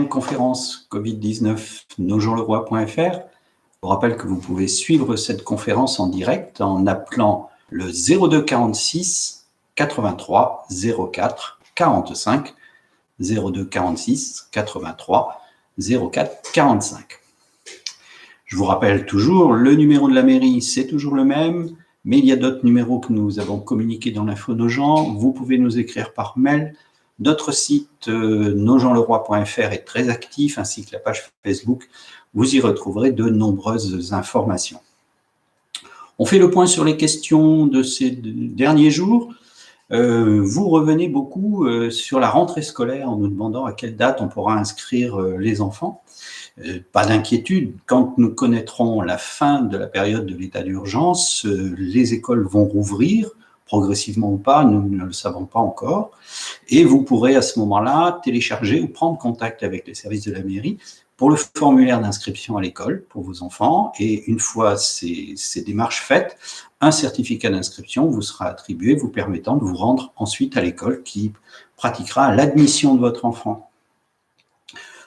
Conférence Covid-19 nosjeanleroy.fr. Je vous rappelle que vous pouvez suivre cette conférence en direct en appelant le 02 46 83 04 45 02 46 83 04 45. Je vous rappelle toujours, le numéro de la mairie, c'est toujours le même, mais il y a d'autres numéros que nous avons communiqués dans l'info Nos gens. Vous pouvez nous écrire par mail. Notre site nosjeanleroy.fr est très actif, ainsi que la page Facebook. Vous y retrouverez de nombreuses informations. On fait le point sur les questions de ces derniers jours. Vous revenez beaucoup sur la rentrée scolaire en nous demandant à quelle date on pourra inscrire les enfants. Pas d'inquiétude, quand nous connaîtrons la fin de la période de l'état d'urgence, les écoles vont rouvrir, progressivement ou pas, nous ne le savons pas encore, et vous pourrez à ce moment-là télécharger ou prendre contact avec les services de la mairie pour le formulaire d'inscription à l'école pour vos enfants, et une fois ces démarches faites, un certificat d'inscription vous sera attribué, vous permettant de vous rendre ensuite à l'école qui pratiquera l'admission de votre enfant.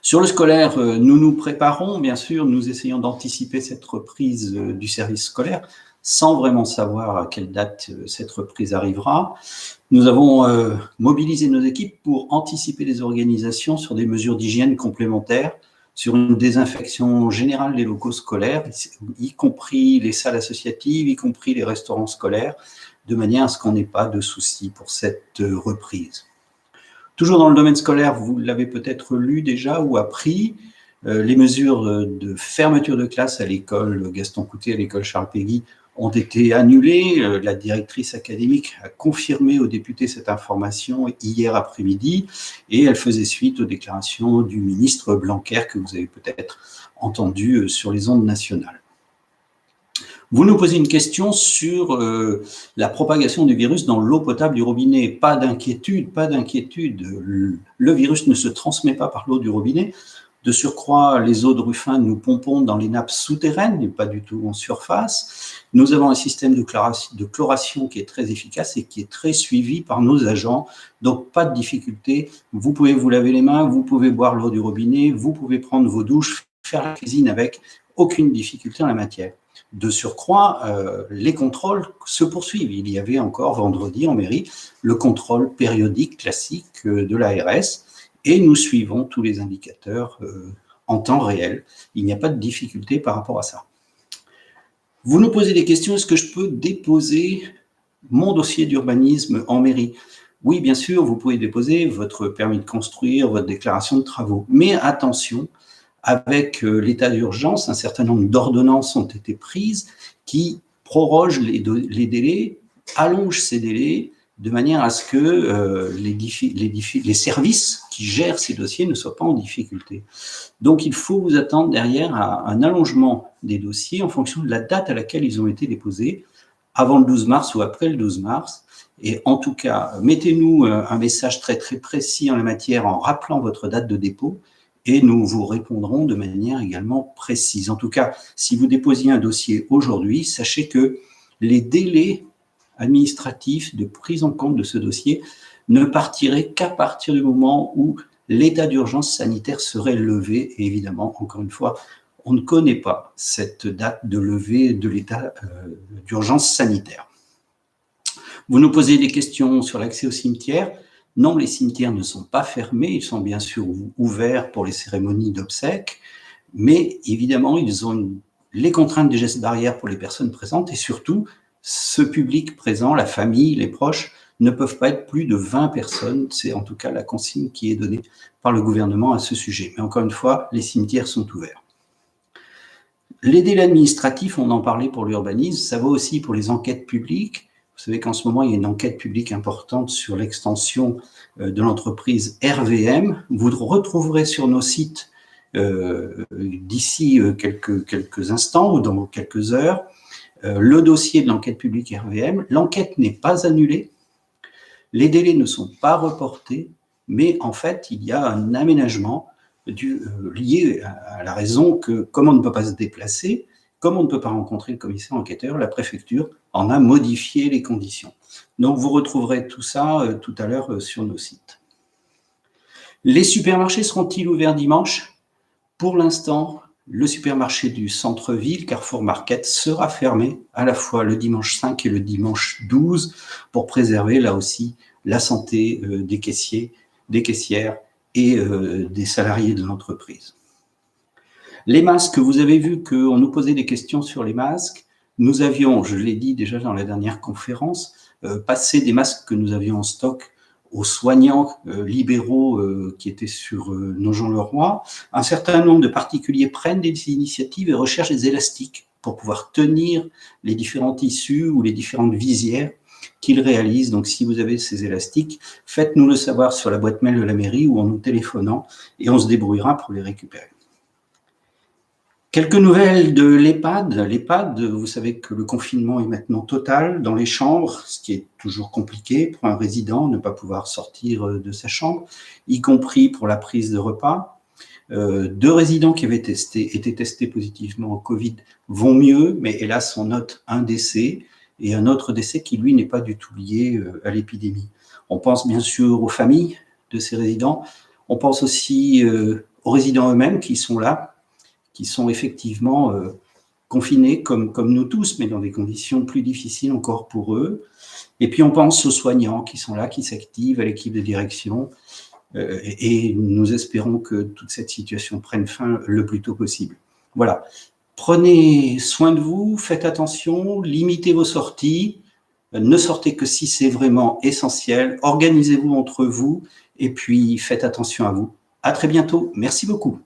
Sur le scolaire, nous nous préparons, bien sûr, nous essayons d'anticiper cette reprise du service scolaire sans vraiment savoir à quelle date cette reprise arrivera. Nous avons mobilisé nos équipes pour anticiper les organisations sur des mesures d'hygiène complémentaires, sur une désinfection générale des locaux scolaires, y compris les salles associatives, y compris les restaurants scolaires, de manière à ce qu'on n'ait pas de soucis pour cette reprise. Toujours dans le domaine scolaire, vous l'avez peut-être lu déjà ou appris, les mesures de fermeture de classe à l'école Gaston Coutet, à l'école Charles Péguy, ont été annulées. La directrice académique a confirmé aux députés cette information hier après-midi et elle faisait suite aux déclarations du ministre Blanquer que vous avez peut-être entendu sur les ondes nationales. Vous nous posez une question sur la propagation du virus dans l'eau potable du robinet. Pas d'inquiétude, pas d'inquiétude. Le virus ne se transmet pas par l'eau du robinet. De surcroît, les eaux de Ruffin, nous pompons dans les nappes souterraines, et pas du tout en surface. Nous avons un système de chloration qui est très efficace et qui est très suivi par nos agents. Donc, pas de difficulté. Vous pouvez vous laver les mains, vous pouvez boire l'eau du robinet, vous pouvez prendre vos douches, faire la cuisine avec aucune difficulté en la matière. De surcroît, les contrôles se poursuivent. Il y avait encore vendredi en mairie le contrôle périodique classique de l'ARS et nous suivons tous les indicateurs en temps réel. Il n'y a pas de difficulté par rapport à ça. Vous nous posez des questions, est-ce que je peux déposer mon dossier d'urbanisme en mairie? Oui, bien sûr, vous pouvez déposer votre permis de construire, votre déclaration de travaux, mais attention, avec l'état d'urgence, un certain nombre d'ordonnances ont été prises qui prorogent les délais, allongent ces délais de manière à ce que les services qui gèrent ces dossiers ne soient pas en difficulté. Donc, il faut vous attendre derrière à un allongement des dossiers en fonction de la date à laquelle ils ont été déposés, avant le 12 mars ou après le 12 mars. Et en tout cas, mettez-nous un message très très précis en la matière en rappelant votre date de dépôt, et nous vous répondrons de manière également précise. En tout cas, si vous déposiez un dossier aujourd'hui, sachez que les délais administratifs de prise en compte de ce dossier ne partiraient qu'à partir du moment où l'état d'urgence sanitaire serait levé. Et évidemment, encore une fois, on ne connaît pas cette date de levée de l'état d'urgence sanitaire. Vous nous posez des questions sur l'accès au cimetière. Non, les cimetières ne sont pas fermés, ils sont bien sûr ouverts pour les cérémonies d'obsèques, mais évidemment, ils ont les contraintes des gestes barrières pour les personnes présentes et surtout, ce public présent, la famille, les proches, ne peuvent pas être plus de 20 personnes. C'est en tout cas la consigne qui est donnée par le gouvernement à ce sujet. Mais encore une fois, les cimetières sont ouverts. Les délais administratifs, on en parlait pour l'urbanisme, ça vaut aussi pour les enquêtes publiques. Vous savez qu'en ce moment, il y a une enquête publique importante sur l'extension de l'entreprise RVM. Vous retrouverez sur nos sites d'ici quelques instants ou dans quelques heures le dossier de l'enquête publique RVM. L'enquête n'est pas annulée, les délais ne sont pas reportés, mais en fait, il y a un aménagement lié à la raison que, comme on ne peut pas se déplacer, comme on ne peut pas rencontrer le commissaire enquêteur, la préfecture en a modifié les conditions. Donc, vous retrouverez tout ça tout à l'heure sur nos sites. Les supermarchés seront-ils ouverts dimanche? Pour l'instant, le supermarché du centre-ville, Carrefour Market, sera fermé à la fois le dimanche 5 et le dimanche 12 pour préserver là aussi la santé des caissiers, des caissières et des salariés de l'entreprise. Les masques, vous avez vu qu'on nous posait des questions sur les masques. Nous avions, je l'ai dit déjà dans la dernière conférence, passé des masques que nous avions en stock aux soignants libéraux qui étaient sur Nogent-le-Roi. Un certain nombre de particuliers prennent des initiatives et recherchent des élastiques pour pouvoir tenir les différents tissus ou les différentes visières qu'ils réalisent. Donc, si vous avez ces élastiques, faites-nous le savoir sur la boîte mail de la mairie ou en nous téléphonant et on se débrouillera pour les récupérer. Quelques nouvelles de l'EHPAD. L'EHPAD, vous savez que le confinement est maintenant total dans les chambres, ce qui est toujours compliqué pour un résident, ne pas pouvoir sortir de sa chambre, y compris pour la prise de repas. 2 résidents qui avaient été testés positivement au Covid vont mieux, mais hélas, on note un décès et un autre décès qui, lui, n'est pas du tout lié à l'épidémie. On pense bien sûr aux familles de ces résidents. On pense aussi aux résidents eux-mêmes qui sont là, qui sont effectivement confinés comme nous tous, mais dans des conditions plus difficiles encore pour eux. Et puis on pense aux soignants qui sont là, qui s'activent, à l'équipe de direction, et nous espérons que toute cette situation prenne fin le plus tôt possible. Voilà. Prenez soin de vous, faites attention, limitez vos sorties, ne sortez que si c'est vraiment essentiel, organisez-vous entre vous, et puis faites attention à vous. À très bientôt. Merci beaucoup.